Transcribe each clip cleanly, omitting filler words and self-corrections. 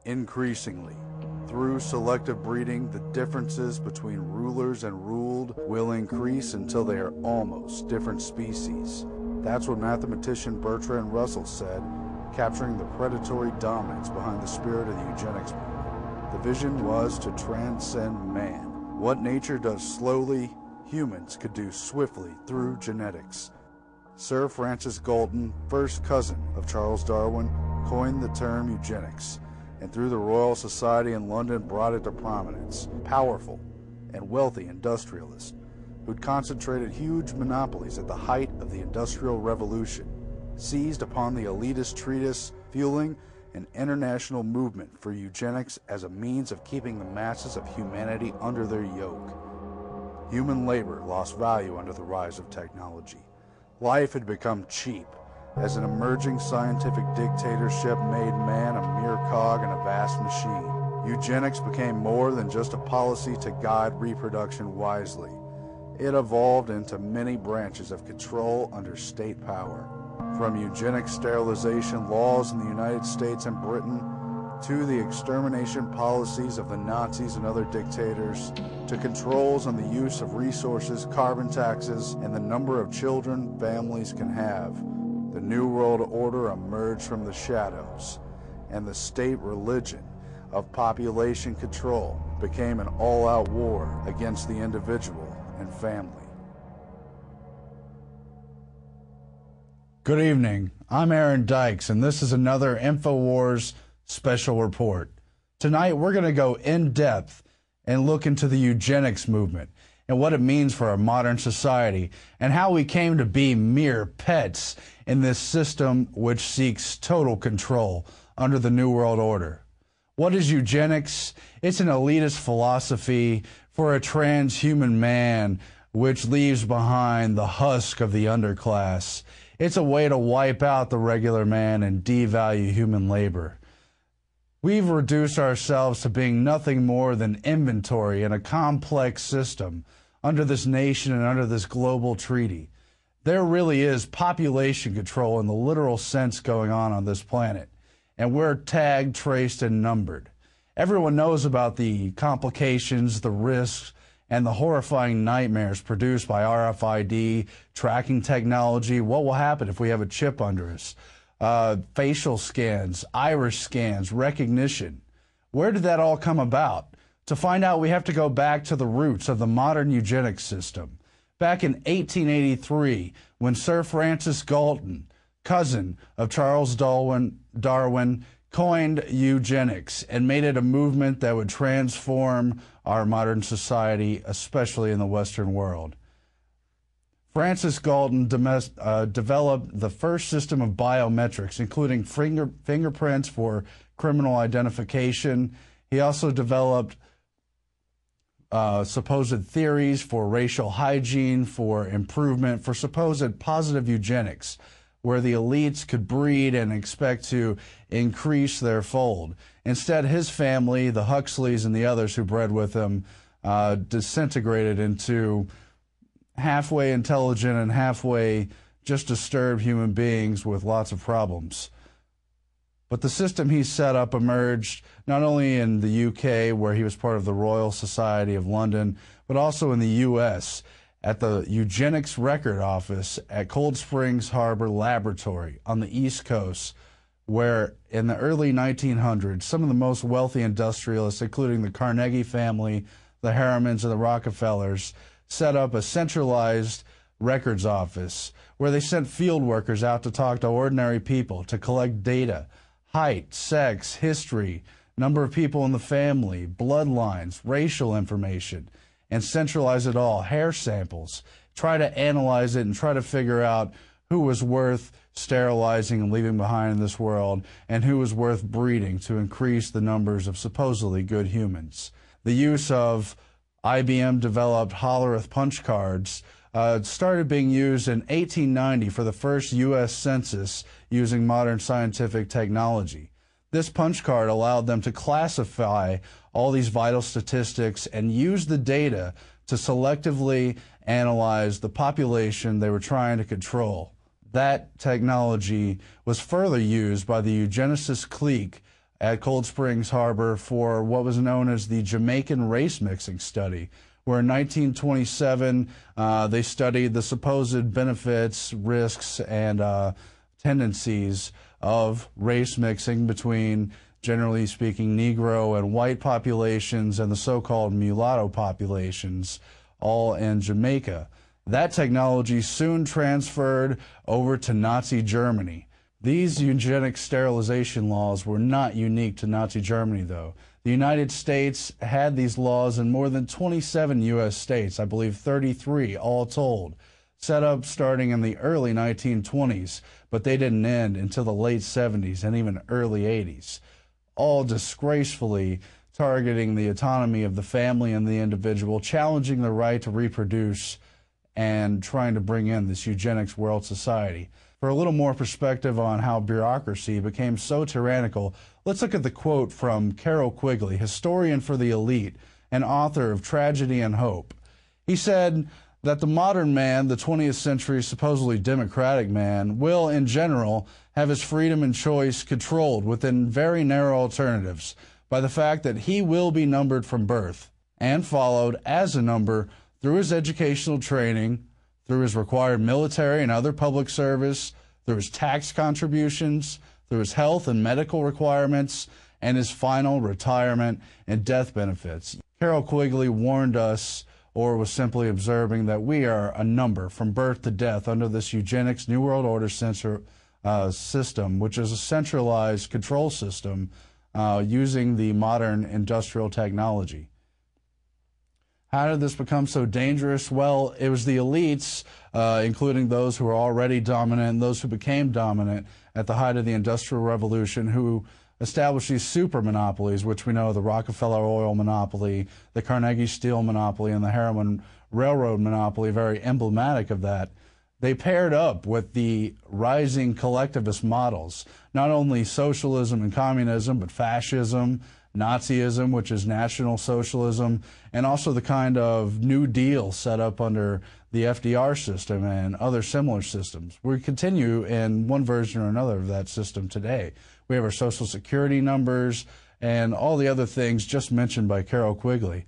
Increasingly, through selective breeding, the differences between rulers and ruled will increase until they are almost different species. That's what mathematician Bertrand Russell said, capturing the predatory dominance behind the spirit of the eugenics movement. The vision was to transcend man. What nature does slowly, humans could do swiftly through genetics. Sir Francis Galton, first cousin of Charles Darwin, coined the term eugenics, and through the Royal Society in London brought it to prominence. Powerful and wealthy industrialists who'd concentrated huge monopolies at the height of the Industrial Revolution seized upon the elitist treatise, fueling an international movement for eugenics as a means of keeping the masses of humanity under their yoke. Human labor lost value under the rise of technology. Life had become cheap, as an emerging scientific dictatorship made man a mere cog in a vast machine. Eugenics became more than just a policy to guide reproduction wisely. It evolved into many branches of control under state power. From eugenic sterilization laws in the United States and Britain, to the extermination policies of the Nazis and other dictators, to controls on the use of resources, carbon taxes, and the number of children families can have, the New World Order emerged from the shadows, and the state religion of population control became an all-out war against the individual and family. Good evening, I'm Aaron Dykes, and this is another InfoWars special report. Tonight we're going to go in depth and look into the eugenics movement and what it means for our modern society and how we came to be mere pets in this system which seeks total control under the New World Order. What is eugenics? It's an elitist philosophy for a transhuman man which leaves behind the husk of the underclass. It's a way to wipe out the regular man and devalue human labor. We've reduced ourselves to being nothing more than inventory in a complex system under this nation and under this global treaty. There really is population control in the literal sense going on this planet, and we're tagged, traced, and numbered. Everyone knows about the complications, the risks, and the horrifying nightmares produced by RFID, tracking technology. What will happen if we have a chip under us? Facial scans, iris scans, recognition. Where did that all come about? To find out, we have to go back to the roots of the modern eugenics system. Back in 1883, when Sir Francis Galton, cousin of Charles Darwin, coined eugenics and made it a movement that would transform our modern society, especially in the Western world. Francis Galton developed the first system of biometrics, including fingerprints for criminal identification. He also developed supposed theories for racial hygiene, for improvement, for supposed positive eugenics, where the elites could breed and expect to increase their fold. Instead, his family, the Huxleys and the others who bred with him, disintegrated into halfway intelligent and halfway just disturbed human beings with lots of problems. But the system he set up emerged not only in the UK, where he was part of the Royal Society of London, but also in the US at the Eugenics Record Office at Cold Springs Harbor Laboratory on the East Coast, where in the early 1900s, some of the most wealthy industrialists, including the Carnegie family, the Harrimans, and the Rockefellers, set up a centralized records office where they sent field workers out to talk to ordinary people to collect data, height, sex, history, number of people in the family, bloodlines, racial information, and centralize it all, hair samples, try to analyze it and try to figure out who was worth sterilizing and leaving behind in this world and who was worth breeding to increase the numbers of supposedly good humans. The use of IBM-developed Hollerith punch cards started being used in 1890 for the first U.S. census using modern scientific technology. This punch card allowed them to classify all these vital statistics and use the data to selectively analyze the population they were trying to control. That technology was further used by the eugenicist clique at Cold Springs Harbor for what was known as the Jamaican race mixing study, where in 1927 they studied the supposed benefits, risks, and tendencies of race mixing between, generally speaking, Negro and white populations and the so-called mulatto populations, all in Jamaica. That technology soon transferred over to Nazi Germany. These eugenic sterilization laws were not unique to Nazi Germany, though. The United States had these laws in more than 27 U.S. states, I believe 33 all told, set up starting in the early 1920s, but they didn't end until the late 70s and even early 80s, all disgracefully targeting the autonomy of the family and the individual, challenging the right to reproduce, and trying to bring in this eugenics world society. For a little more perspective on how bureaucracy became so tyrannical, let's look at the quote from Carroll Quigley, historian for the elite and author of Tragedy and Hope. He said that the modern man, the 20th century supposedly democratic man, will, in general, have his freedom and choice controlled within very narrow alternatives by the fact that he will be numbered from birth and followed as a number through his educational training, through his required military and other public service, through his tax contributions, through his health and medical requirements, and his final retirement and death benefits. Carroll Quigley warned us, or was simply observing, that we are a number from birth to death under this eugenics New World Order system, which is a centralized control system using the modern industrial technology. How did this become so dangerous? Well, it was the elites, including those who were already dominant and those who became dominant at the height of the Industrial Revolution, who established these super monopolies, which we know, the Rockefeller oil monopoly, the Carnegie steel monopoly, and the Harriman railroad monopoly, very emblematic of that. They paired up with the rising collectivist models, not only socialism and communism, but fascism, Nazism, which is National Socialism, and also the kind of New Deal set up under the FDR system and other similar systems. We continue in one version or another of that system today. We have our Social Security numbers and all the other things just mentioned by Carroll Quigley.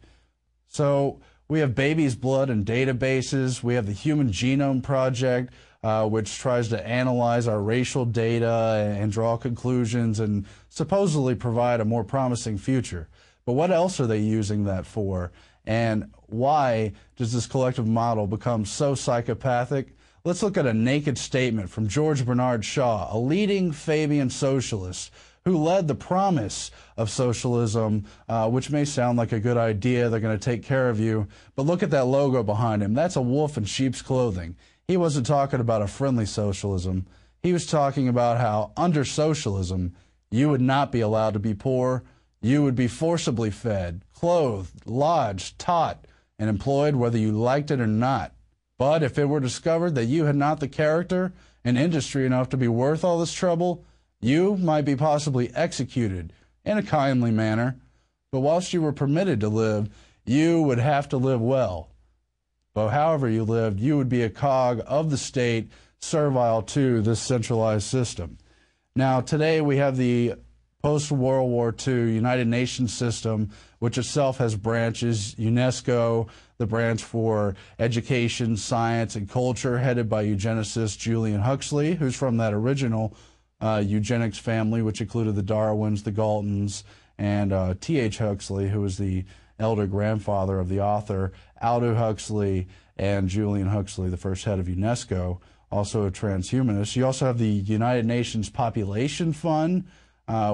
So we have baby's blood and databases. We have the Human Genome Project, which tries to analyze our racial data and draw conclusions and supposedly provide a more promising future. But what else are they using that for? And why does this collective model become so psychopathic? Let's look at a naked statement from George Bernard Shaw, a leading Fabian socialist who led the promise of socialism, which may sound like a good idea, they're going to take care of you, but look at that logo behind him. That's a wolf in sheep's clothing. He wasn't talking about a friendly socialism. He was talking about how under socialism, you would not be allowed to be poor. You would be forcibly fed, clothed, lodged, taught, and employed whether you liked it or not. But if it were discovered that you had not the character and industry enough to be worth all this trouble, you might be possibly executed in a kindly manner. But whilst you were permitted to live, you would have to live well. But however you lived, you would be a cog of the state, servile to this centralized system. Now, today we have the post-World War II United Nations system, which itself has branches. UNESCO, the branch for education, science, and culture, headed by eugenicist Julian Huxley, who's from that original eugenics family, which included the Darwins, the Galtons, and T.H. Huxley, who was the elder grandfather of the author, Aldous Huxley, and Julian Huxley, the first head of UNESCO, also a transhumanist. You also have the United Nations Population Fund,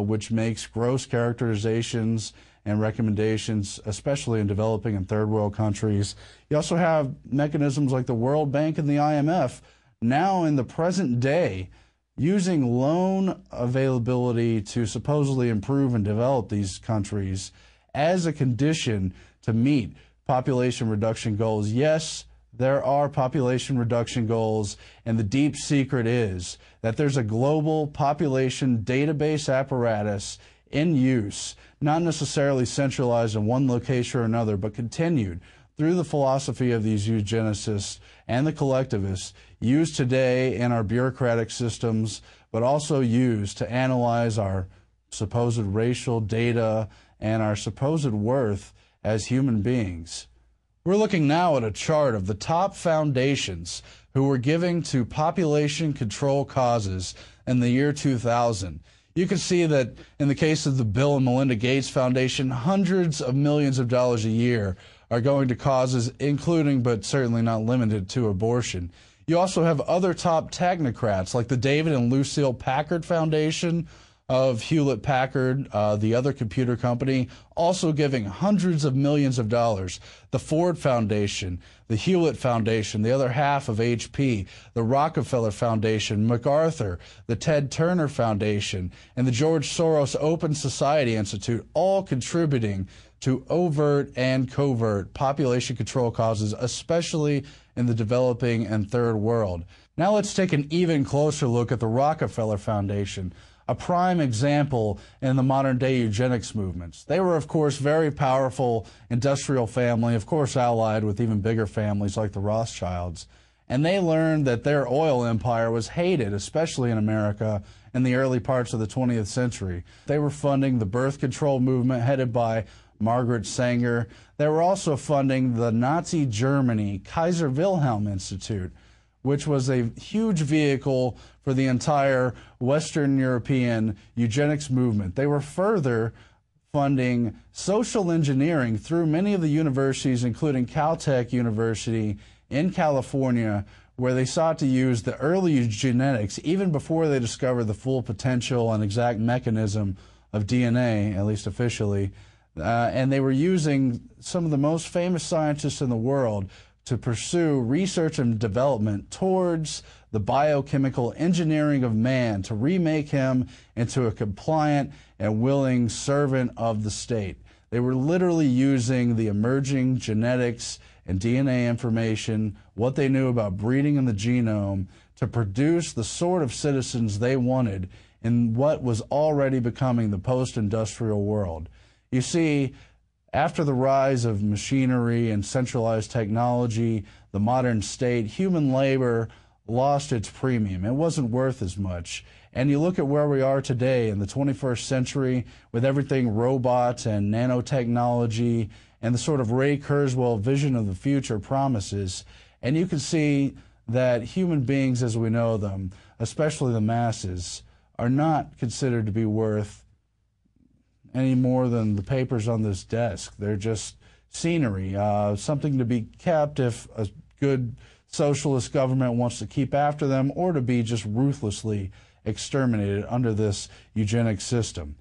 which makes gross characterizations and recommendations, especially in developing and third world countries. You also have mechanisms like the World Bank and the IMF, now in the present day, using loan availability to supposedly improve and develop these countries as a condition to meet population reduction goals. Yes, there are population reduction goals, and the deep secret is that there's a global population database apparatus in use, not necessarily centralized in one location or another, but continued through the philosophy of these eugenicists and the collectivists, used today in our bureaucratic systems, but also used to analyze our supposed racial data and our supposed worth as human beings. We're looking now at a chart of the top foundations who were giving to population control causes in the year 2000. You can see that in the case of the Bill and Melinda Gates Foundation, hundreds of millions of dollars a year are going to causes including, but certainly not limited to, abortion. You also have other top technocrats like the David and Lucille Packard Foundation of Hewlett-Packard, the other computer company, also giving hundreds of millions of dollars. The Ford Foundation, the Hewlett Foundation, the other half of HP, the Rockefeller Foundation, MacArthur, the Ted Turner Foundation, and the George Soros Open Society Institute, all contributing to overt and covert population control causes, especially in the developing and third world. Now let's take an even closer look at the Rockefeller Foundation, a prime example in the modern-day eugenics movements. They were, of course, very powerful industrial family, of course allied with even bigger families like the Rothschilds. And they learned that their oil empire was hated, especially in America, in the early parts of the 20th century. They were funding the birth control movement headed by Margaret Sanger. They were also funding the Nazi Germany Kaiser Wilhelm Institute, which was a huge vehicle for the entire Western European eugenics movement. They were further funding social engineering through many of the universities, including Caltech University in California, where they sought to use the early eugenetics, even before they discovered the full potential and exact mechanism of DNA, at least officially. And they were using some of the most famous scientists in the world to pursue research and development towards the biochemical engineering of man, to remake him into a compliant and willing servant of the state. They were literally using the emerging genetics and DNA information, what they knew about breeding in the genome, to produce the sort of citizens they wanted in what was already becoming the post-industrial world. You see, after the rise of machinery and centralized technology, the modern state, human labor lost its premium. It wasn't worth as much. And you look at where we are today in the 21st century with everything robots and nanotechnology and the sort of Ray Kurzweil vision of the future promises, and you can see that human beings as we know them, especially the masses, are not considered to be worth any more than the papers on this desk. They're just scenery, something to be kept if a good socialist government wants to keep after them, or to be just ruthlessly exterminated under this eugenic system.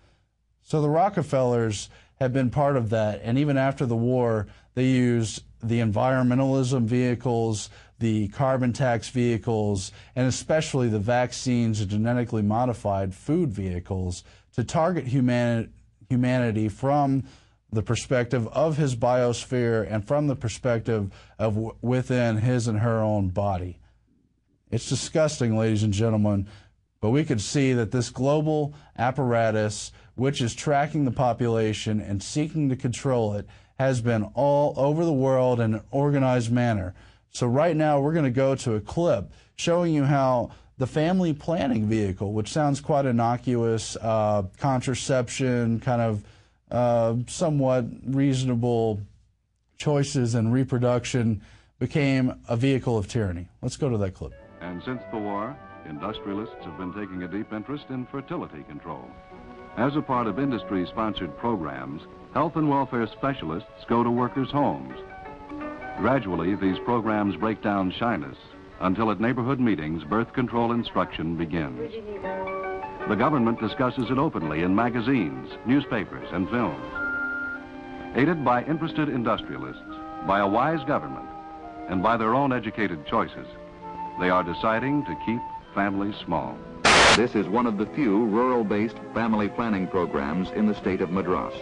So the Rockefellers have been part of that, and even after the war, they used the environmentalism vehicles, the carbon tax vehicles, and especially the vaccines and genetically modified food vehicles to target humanity from the perspective of his biosphere and from the perspective of within his and her own body. It's disgusting, ladies and gentlemen, but we could see that this global apparatus, which is tracking the population and seeking to control it, has been all over the world in an organized manner. So right now we're going to go to a clip showing you how the family planning vehicle, which sounds quite innocuous, contraception, kind of somewhat reasonable choices in reproduction, became a vehicle of tyranny. Let's go to that clip. And since the war, industrialists have been taking a deep interest in fertility control. As a part of industry-sponsored programs, health and welfare specialists go to workers' homes. Gradually, these programs break down shyness until at neighborhood meetings, birth control instruction begins. The government discusses it openly in magazines, newspapers, and films. Aided by interested industrialists, by a wise government, and by their own educated choices, they are deciding to keep families small. This is one of the few rural-based family planning programs in the state of Madras.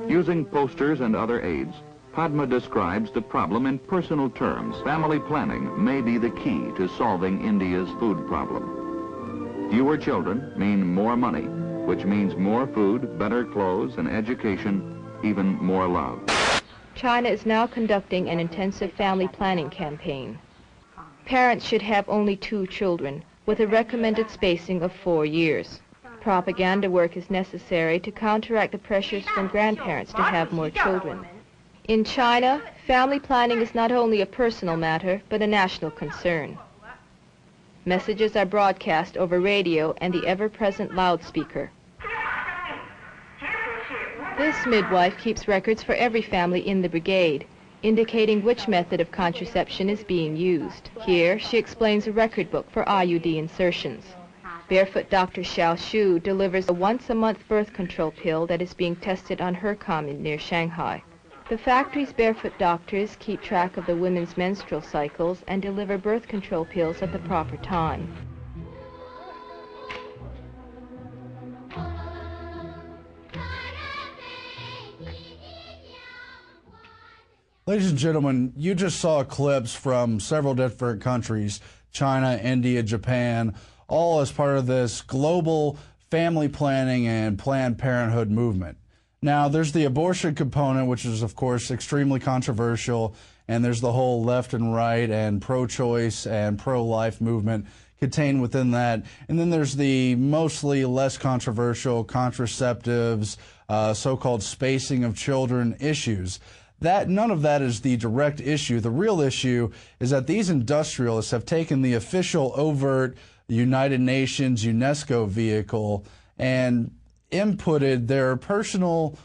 Using posters and other aids, Padma describes the problem in personal terms. Family planning may be the key to solving India's food problem. Fewer children mean more money, which means more food, better clothes, and education, even more love. China is now conducting an intensive family planning campaign. Parents should have only 2 children, with a recommended spacing of 4 years. propaganda work is necessary to counteract the pressures from grandparents to have more children. In China, family planning is not only a personal matter, but a national concern. Messages are broadcast over radio and the ever-present loudspeaker. This midwife keeps records for every family in the brigade, indicating which method of contraception is being used. Here, she explains a record book for IUD insertions. Barefoot Dr. Xiao Shu delivers a once-a-month birth control pill that is being tested on her commune near Shanghai. The factory's barefoot doctors keep track of the women's menstrual cycles and deliver birth control pills at the proper time. Ladies and gentlemen, you just saw clips from several different countries, China, India, Japan, all as part of this global family planning and Planned Parenthood movement. Now, there's the abortion component, which is, of course, extremely controversial, and there's the whole left and right and pro-choice and pro-life movement contained within that. And then there's the mostly less controversial contraceptives, so-called spacing of children issues. None of that is the direct issue. The real issue is that these industrialists have taken the official overt United Nations UNESCO vehicle and inputted their personal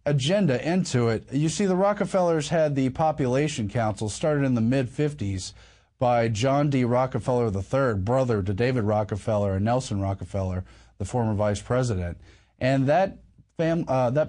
agenda into it. You see, the Rockefellers had the Population Council started in the mid-50s by John D. Rockefeller III, brother to David Rockefeller and Nelson Rockefeller, the former vice president. And that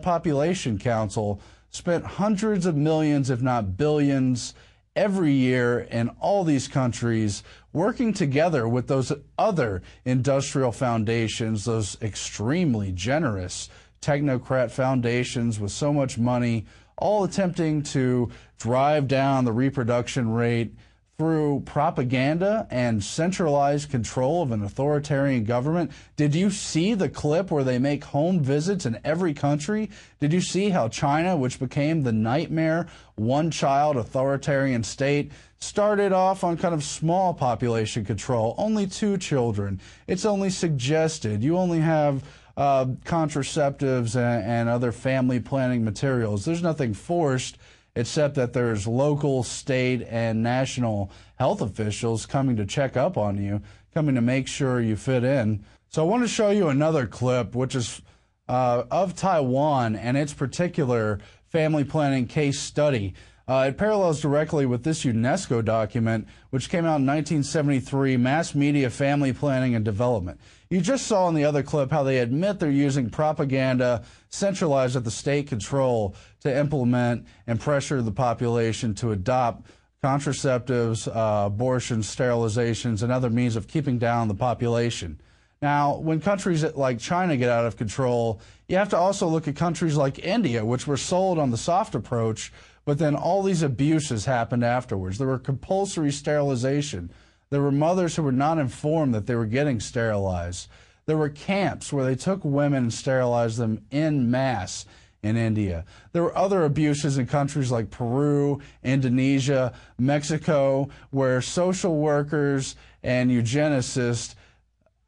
Population Council spent hundreds of millions, if not billions, every year in all these countries working together with those other industrial foundations, those extremely generous technocrat foundations with so much money, all attempting to drive down the reproduction rate through propaganda and centralized control of an authoritarian government. Did you see the clip where they make home visits in every country? Did you see how China, which became the nightmare one-child authoritarian state, started off on kind of small population control, only 2 children. It's only suggested. You only have contraceptives and other family planning materials. There's nothing forced, except that there's local, state, and national health officials coming to check up on you, coming to make sure you fit in. So I want to show you another clip, which is of Taiwan and its particular family planning case study. It parallels directly with this UNESCO document, which came out in 1973, Mass Media Family Planning and Development. You just saw in the other clip how they admit they're using propaganda centralized at the state control to implement and pressure the population to adopt contraceptives, abortions, sterilizations, and other means of keeping down the population. Now, when countries like China get out of control, you have to also look at countries like India, which were sold on the soft approach, but then all these abuses happened afterwards. There were compulsory sterilization. There were mothers who were not informed that they were getting sterilized. There were camps where they took women and sterilized them en masse in India. There were other abuses in countries like Peru, Indonesia, Mexico, where social workers and eugenicists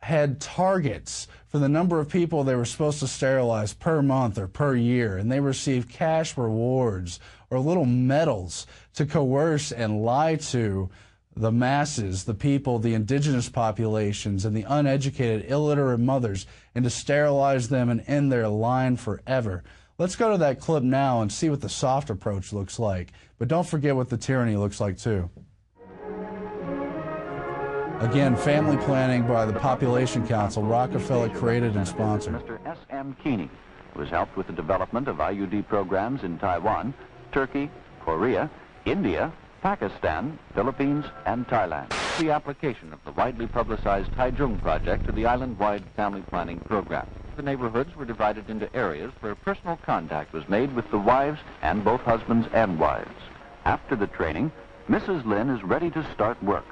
had targets for the number of people they were supposed to sterilize per month or per year, and they received cash rewards or little medals to coerce and lie to the masses, the people, the indigenous populations, and the uneducated, illiterate mothers, and to sterilize them and end their line forever. Let's go to that clip now and see what the soft approach looks like. But don't forget what the tyranny looks like, too. Again, family planning by the Population Council, Rockefeller created and sponsored. Mr. S.M. Keeney, who has helped with the development of IUD programs in Taiwan, Turkey, Korea, India, Pakistan, Philippines, and Thailand. The application of the widely publicized Taichung project to the island-wide family planning program. The neighborhoods were divided into areas where personal contact was made with the wives and both husbands and wives. After the training, Mrs. Lin is ready to start work.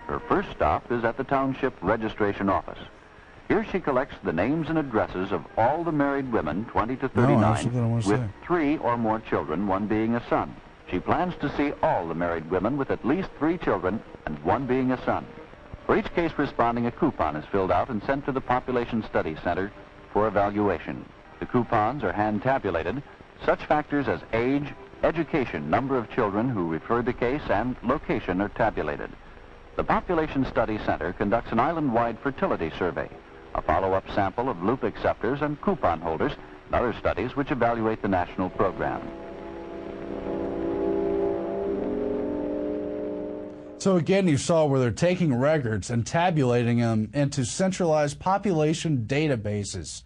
Her first stop is at the Township Registration Office. Here she collects the names and addresses of all the married women, 20 to 39, with 3 or more children, one being a son. She plans to see all the married women with at least 3 children and one being a son. For each case responding, a coupon is filled out and sent to the Population Study Center for evaluation. The coupons are hand-tabulated. Such factors as age, education, number of children who referred the case, and location are tabulated. The Population Study Center conducts an island-wide fertility survey, a follow-up sample of loop acceptors and coupon holders, and other studies which evaluate the national program. So again, you saw where they're taking records and tabulating them into centralized population databases,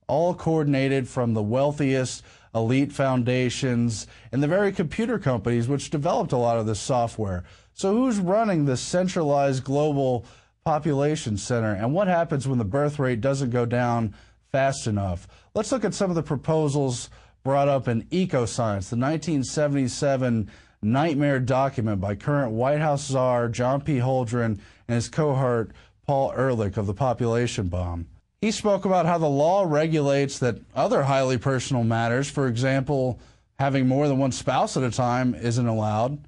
all coordinated from the wealthiest elite foundations and the very computer companies which developed a lot of this software. So who's running this centralized global population center, and what happens when the birth rate doesn't go down fast enough? Let's look at some of the proposals brought up in Ecoscience, the 1977 nightmare document by current White House czar John P. Holdren and his cohort Paul Ehrlich of the population bomb. He spoke about how the law regulates that other highly personal matters, for example, having more than one spouse at a time, isn't allowed.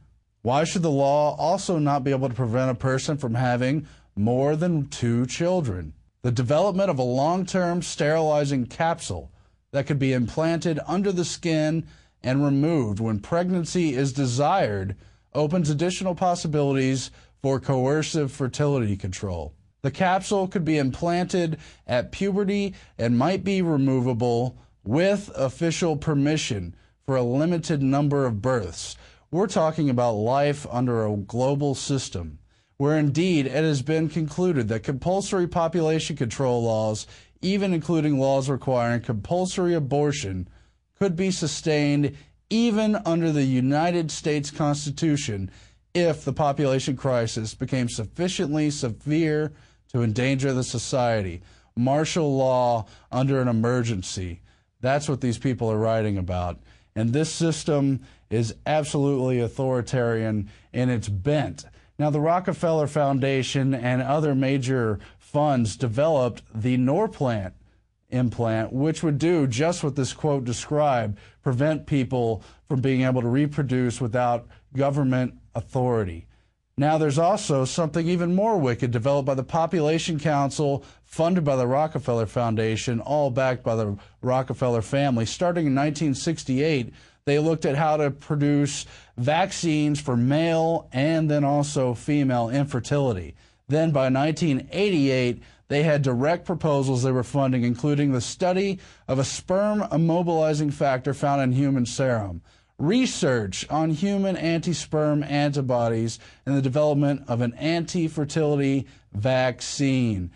Why should the law also not be able to prevent a person from having more than 2 children? The development of a long-term sterilizing capsule that could be implanted under the skin and removed when pregnancy is desired opens additional possibilities for coercive fertility control. The capsule could be implanted at puberty and might be removable with official permission for a limited number of births. We're talking about life under a global system, where indeed it has been concluded that compulsory population control laws, even including laws requiring compulsory abortion, could be sustained even under the United States Constitution if the population crisis became sufficiently severe to endanger the society. Martial law under an emergency. That's what these people are writing about. And this system is absolutely authoritarian in its bent. Now, the Rockefeller Foundation and other major funds developed the Norplant implant, which would do just what this quote described, prevent people from being able to reproduce without government authority. Now, there's also something even more wicked developed by the Population Council, funded by the Rockefeller Foundation, all backed by the Rockefeller family. Starting in 1968, they looked at how to produce vaccines for male and then also female infertility. Then by 1988, they had direct proposals they were funding, including the study of a sperm immobilizing factor found in human serum, research on human anti-sperm antibodies, and the development of an anti-fertility vaccine.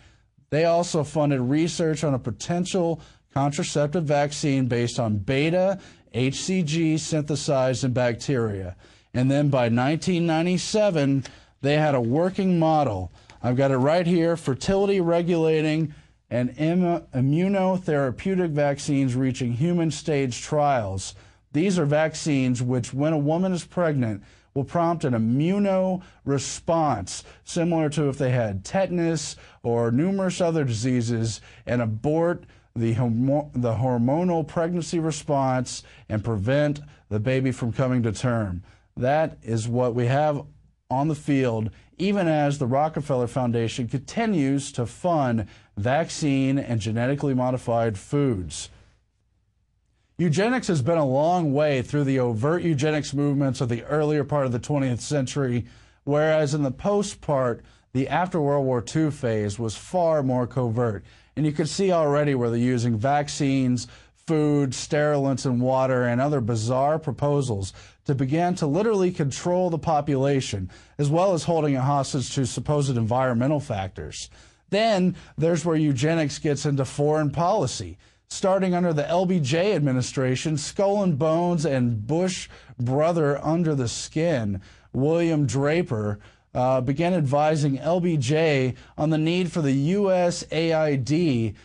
They also funded research on a potential contraceptive vaccine based on beta HCG synthesized in bacteria. And then by 1997, they had a working model. I've got it right here: fertility regulating and immunotherapeutic vaccines reaching human stage trials. These are vaccines which, when a woman is pregnant, will prompt an immunoresponse, similar to if they had tetanus or numerous other diseases, and abort the hormonal pregnancy response and prevent the baby from coming to term. That is what we have on the field, even as the Rockefeller Foundation continues to fund vaccine and genetically modified foods. Eugenics has been a long way through the overt eugenics movements of the earlier part of the 20th century, whereas in the post part, the after World War II phase was far more covert. And you can see already where they're using vaccines, food, sterilants, and water, and other bizarre proposals to begin to literally control the population, as well as holding it hostage to supposed environmental factors. Then there's where eugenics gets into foreign policy. Starting under the LBJ administration, Skull and Bones and Bush brother under the skin, William Draper, began advising LBJ on the need for the USAID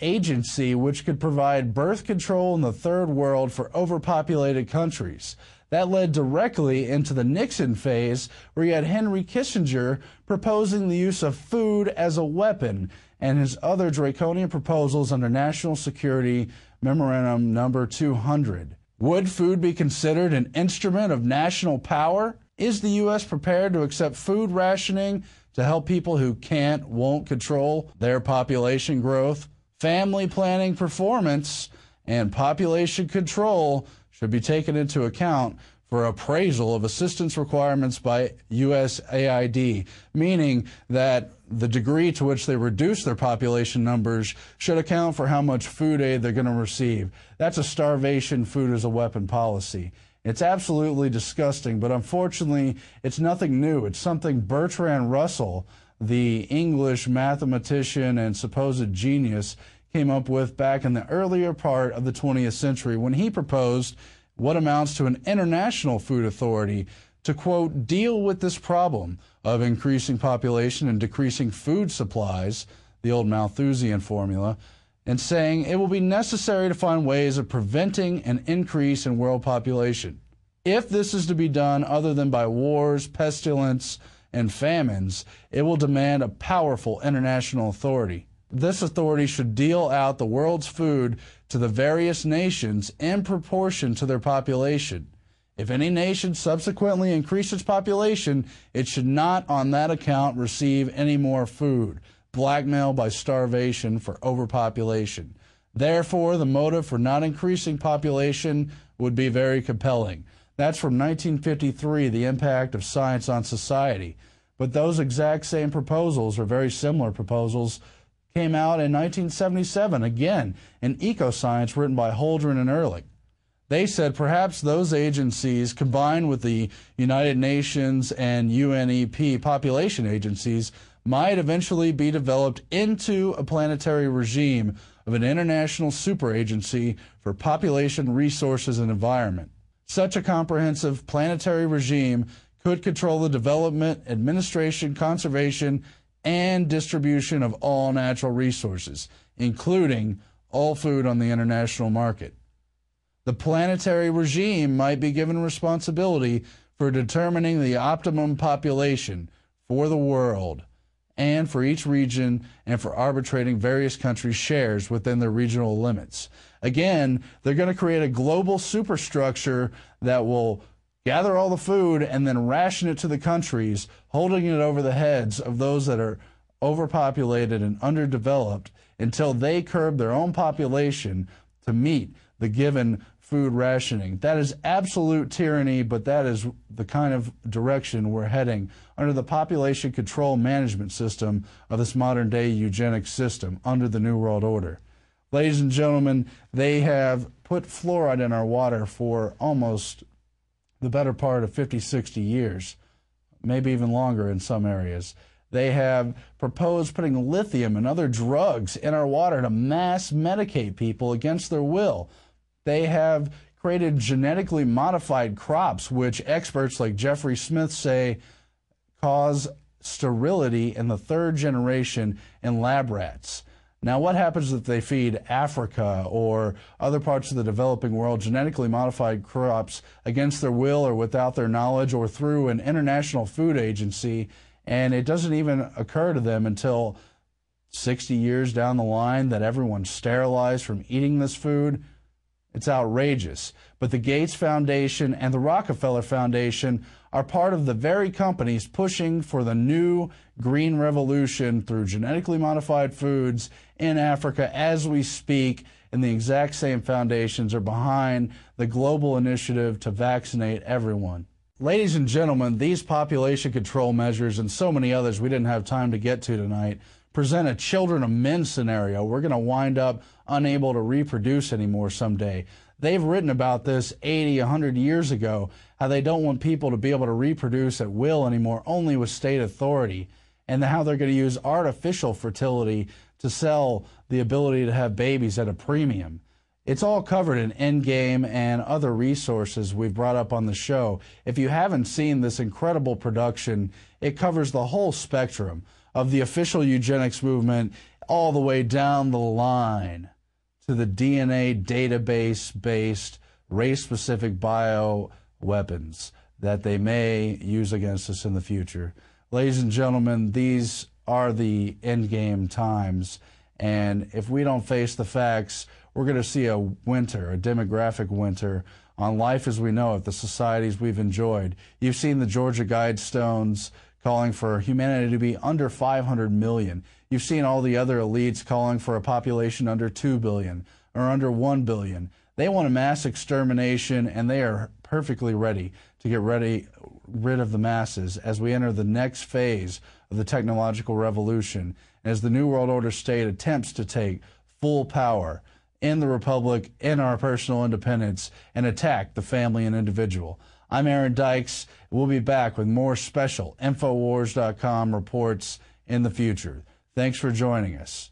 agency, which could provide birth control in the third world for overpopulated countries. That led directly into the Nixon phase, where you had Henry Kissinger proposing the use of food as a weapon, and his other draconian proposals under National Security Memorandum number 200. Would food be considered an instrument of national power? Is the U.S. prepared to accept food rationing to help people who won't control their population growth? Family planning performance and population control should be taken into account for appraisal of assistance requirements by USAID, meaning that the degree to which they reduce their population numbers should account for how much food aid they're going to receive. That's a starvation food as a weapon policy. It's absolutely disgusting, but unfortunately, it's nothing new. It's something Bertrand Russell, the English mathematician and supposed genius, came up with back in the earlier part of the 20th century when he proposed what amounts to an international food authority to, quote, deal with this problem of increasing population and decreasing food supplies, the old Malthusian formula, and saying it will be necessary to find ways of preventing an increase in world population. If this is to be done other than by wars, pestilence, and famines, it will demand a powerful international authority. This authority should deal out the world's food to the various nations in proportion to their population. If any nation subsequently increases its population, it should not on that account receive any more food, blackmailed by starvation for overpopulation. Therefore, the motive for not increasing population would be very compelling. That's from 1953, The Impact of Science on Society. But those exact same proposals, or very similar proposals, came out in 1977, again, in Ecoscience, written by Holdren and Ehrlich. They said perhaps those agencies, combined with the United Nations and UNEP population agencies, might eventually be developed into a planetary regime of an international superagency for population, resources, and environment. Such a comprehensive planetary regime could control the development, administration, conservation, and distribution of all natural resources, including all food on the international market. The planetary regime might be given responsibility for determining the optimum population for the world and for each region, and for arbitrating various countries' shares within their regional limits. Again, they're going to create a global superstructure that will gather all the food and then ration it to the countries, holding it over the heads of those that are overpopulated and underdeveloped until they curb their own population to meet the given food rationing. That is absolute tyranny, but that is the kind of direction we're heading under the population control management system of this modern day eugenics system under the New World Order. Ladies and gentlemen, they have put fluoride in our water for almost the better part of 50, 60 years, maybe even longer in some areas. They have proposed putting lithium and other drugs in our water to mass medicate people against their will. They have created genetically modified crops, which experts like Jeffrey Smith say cause sterility in the third generation in lab rats. Now, what happens if they feed Africa or other parts of the developing world genetically modified crops against their will or without their knowledge or through an international food agency, and it doesn't even occur to them until 60 years down the line that everyone's sterilized from eating this food? It's outrageous. But the Gates Foundation and the Rockefeller Foundation are part of the very companies pushing for the new green revolution through genetically modified foods in Africa as we speak, and the exact same foundations are behind the global initiative to vaccinate everyone. Ladies and gentlemen, these population control measures and so many others we didn't have time to get to tonight present a children of men scenario. We're going to wind up unable to reproduce anymore someday. They've written about this 80, 100 years ago, how they don't want people to be able to reproduce at will anymore, only with state authority, and how they're going to use artificial fertility to sell the ability to have babies at a premium. It's all covered in ENDGAME and other resources we've brought up on the show. If you haven't seen this incredible production, it covers the whole spectrum of the official eugenics movement all the way down the line to the DNA database-based race-specific bioweapons that they may use against us in the future. Ladies and gentlemen, these are the endgame times, and if we don't face the facts, we're going to see a winter, a demographic winter on life as we know it, the societies we've enjoyed. You've seen the Georgia Guidestones calling for humanity to be under 500 million. You've seen all the other elites calling for a population under 2 billion or under 1 billion. They want a mass extermination, and they are perfectly ready to get rid of the masses as we enter the next phase of the technological revolution, as the New World Order state attempts to take full power in the Republic, in our personal independence, and attack the family and individual. I'm Aaron Dykes. We'll be back with more special Infowars.com reports in the future. Thanks for joining us.